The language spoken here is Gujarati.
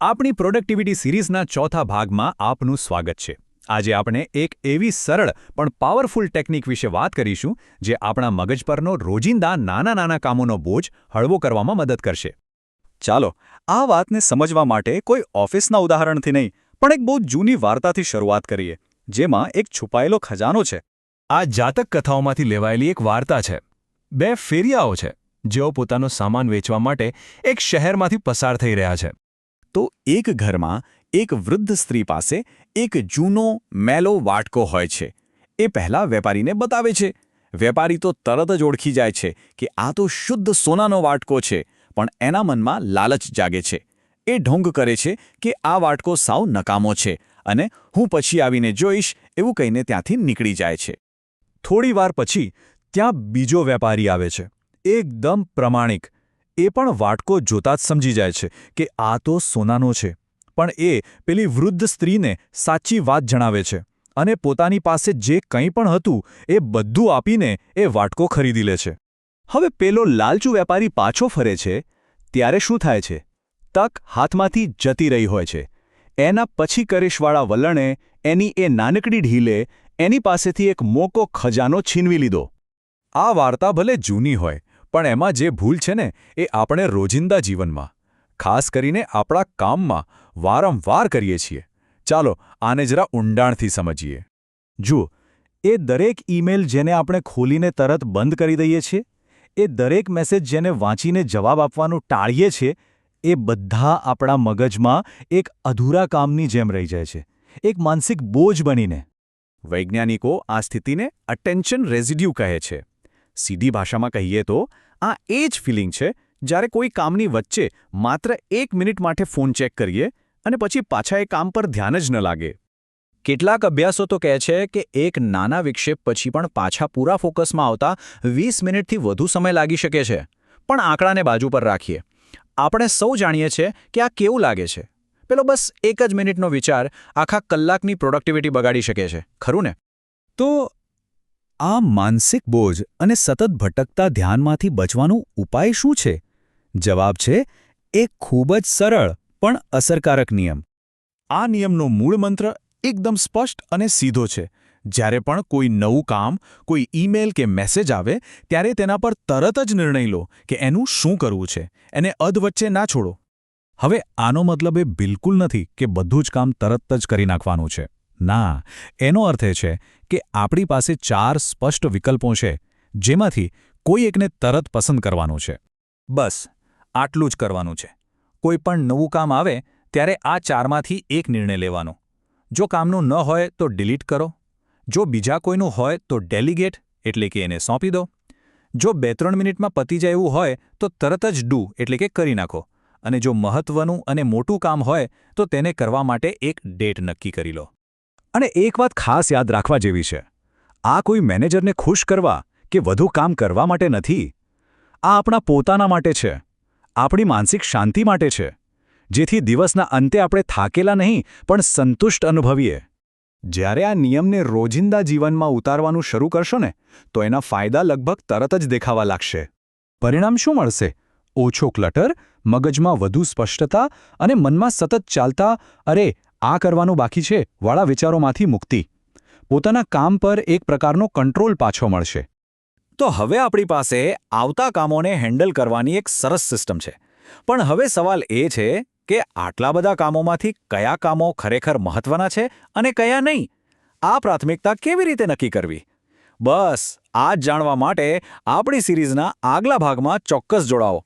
આપણી પ્રોડક્ટિવિટી સિરીઝના ચોથા ભાગમાં આપનું સ્વાગત છે. આજે આપણે એક એવી સરળ પણ પાવરફુલ ટેકનિક વિશે વાત કરીશું જે આપણા મગજ પરનો રોજિંદા નાના કામોનો બોજ હળવો કરવામાં મદદ કરશે. ચાલો આ વાતને સમજવા માટે કોઈ ઓફિસના ઉદાહરણથી નહીં પણ એક બહુ જૂની વાર્તાથી શરૂઆત કરીએ, જેમાં એક છુપાયેલો ખજાનો છે. આ જાતક કથાઓમાંથી લેવાયેલી એક વાર્તા છે. બે ફેરિયાઓ છે જેઓ પોતાનો સામાન વેચવા માટે એક શહેરમાંથી પસાર થઈ રહ્યા છે. તો એક ઘરમાં એક વૃદ્ધ સ્ત્રી પાસે એક જૂનો મેલો વાટકો હોય છે. એ પહેલા વેપારીને બતાવે છે. વેપારી તો તરત જ ઓળખી જાય છે કે આ તો શુદ્ધ સોનાનો વાટકો છે, પણ એના મનમાં લાલચ જાગે છે. એ ઢોંગ કરે છે કે આ વાટકો સાવ નકામો છે અને હું પછી આવીને જોઈશ એવું કહીને ત્યાંથી નીકળી જાય છે. થોડી વાર પછી ત્યાં બીજો વેપારી આવે છે, એકદમ પ્રમાણિક. એ પણ વાટકો જોતા જ સમજી જાય છે કે આ તો સોનાનો છે, પણ એ પેલી વૃદ્ધ સ્ત્રીને સાચી વાત જણાવે છે અને પોતાની પાસે જે કંઈ પણ હતું એ બધું આપીને એ વાટકો ખરીદી લે છે. હવે પેલો લાલચુ વેપારી પાછો ફરે છે ત્યારે શું થાય છે? તક હાથમાંથી જતી રહી હોય છે. એના પછી કરેશવાળા વલણે એની એ નાનકડી ઢીલે એની પાસેથી એક મોકો ખજાનો છીનવી લીધો. આ વાર્તા ભલે જૂની હોય, પણ એમાં જે ભૂલ છે ને એ આપણે રોજિંદા જીવનમાં, ખાસ કરીને આપણા કામમાં વારંવાર કરીએ છીએ. ચાલો આને જરા ઊંડાણથી સમજીએ. જુઓ, એ દરેક ઈમેલ જેને આપણે ખોલીને તરત બંધ કરી દઈએ છીએ, એ દરેક મેસેજ જેને વાંચીને જવાબ આપવાનું ટાળીએ છીએ, એ બધા આપણા મગજમાં એક અધૂરા કામની જેમ રહી જાય છે, એક માનસિક બોજ બનીને. વૈજ્ઞાનિકો આ સ્થિતિને અટેન્શન રેઝિડ્યુ કહે છે. સીધી ભાષામાં કહીએ તો આ એ જ ફિલિંગ છે જ્યારે કોઈ કામની વચ્ચે માત્ર 1 મિનિટ માટે ફોન ચેક કરીએ અને પછી પાછા એ કામ પર ધ્યાન જ ન લાગે. કેટલાક અભ્યાસો તો કહે છે કે એક નાના વિક્ષેપ પછી પણ પાછા પૂરા ફોકસમાં આવતા 20 મિનિટથી વધુ સમય લાગી શકે છે. પણ આંકડાને બાજુ પર રાખીએ. આપણે સૌ જાણીએ છીએ કે આ કેવું લાગે છે. પેલો બસ 1 જ મિનિટનો વિચાર આખા કલાકની પ્રોડક્ટિવિટી બગાડી શકે છે, ખરું ને? તો આ માનસિક બોજ અને સતત ભટકતા ધ્યાનમાંથી બચવાનો ઉપાય શું છે? જવાબ છે એક ખૂબ જ સરળ પણ અસરકારક નિયમ. આ નિયમનો મૂળ મંત્ર એકદમ સ્પષ્ટ અને સીધો છે. જ્યારે પણ કોઈ નવું કામ, કોઈ ઈમેલ કે મેસેજ આવે ત્યારે તેના પર તરત જ નિર્ણય લો કે એનું શું કરવું છે. એને અધવચ્ચે ના છોડો. હવે આનો મતલબ એ બિલકુલ નથી કે બધું જ કામ તરત જ કરી નાખવાનું છે. ના, એનો અર્થ એ છે કે આપણી પાસે 4 સ્પષ્ટ વિકલ્પો છે, જેમાંથી કોઈ એકને તરત પસંદ કરવાનું છે. બસ આટલું જ કરવાનું છે. કોઈ પણ નવું કામ આવે ત્યારે આ 4માંથી એક નિર્ણય લેવાનો. જો કામનું ન હોય તો ડિલીટ કરો. જો બીજા કોઈનું હોય તો ડેલિગેટ એટલે કે એને સોંપી દો. જો 2-3 મિનિટમાં પતી જાય એવું હોય તો તરત જ ડૂ એટલે કે કરી નાખો. અને જો મહત્વનું અને મોટું કામ હોય તો તેને કરવા માટે એક ડેટ નક્કી કરી લો. અને એક વાત ખાસ યાદ રાખવા જેવી છે. આ કોઈ મેનેજરને ખુશ કરવા કે વધુ કામ કરવા માટે નથી. આ આપણા પોતાના માટે છે. આપણી માનસિક શાંતિ માટે છે. જેથી દિવસના અંતે આપણે થાકેલા નહીં પણ સંતુષ્ટ અનુભવીએ. જ્યારે આ નિયમને રોજિંદા જીવનમાં ઉતારવાનું શરૂ કરશો ને, તો એના ફાયદા લગભગ તરત જ દેખાવા લાગશે. પરિણામ શું મળશે? ઓછો ક્લટર, મગજમાં વધુ સ્પષ્ટતા અને મનમાં સતત ચાલતા અરે આ કરવાનું બાકી છે વાળા વિચારોમાંથી મુક્તિ. પોતાના કામ પર એક પ્રકારનો કંટ્રોલ પાછો મળશે. તો હવે આપણી પાસે આવતા કામોને હેન્ડલ કરવાની એક સરસ સિસ્ટમ છે. પણ હવે સવાલ એ છે કે આટલા બધા કામોમાંથી કયા કામો ખરેખર મહત્વના છે અને કયા નહીં? આ પ્રાથમિકતા કેવી રીતે નક્કી કરવી? બસ આ જ જાણવા માટે આપણી સિરીઝના આગલા ભાગમાં ચોક્કસ જોડાઓ.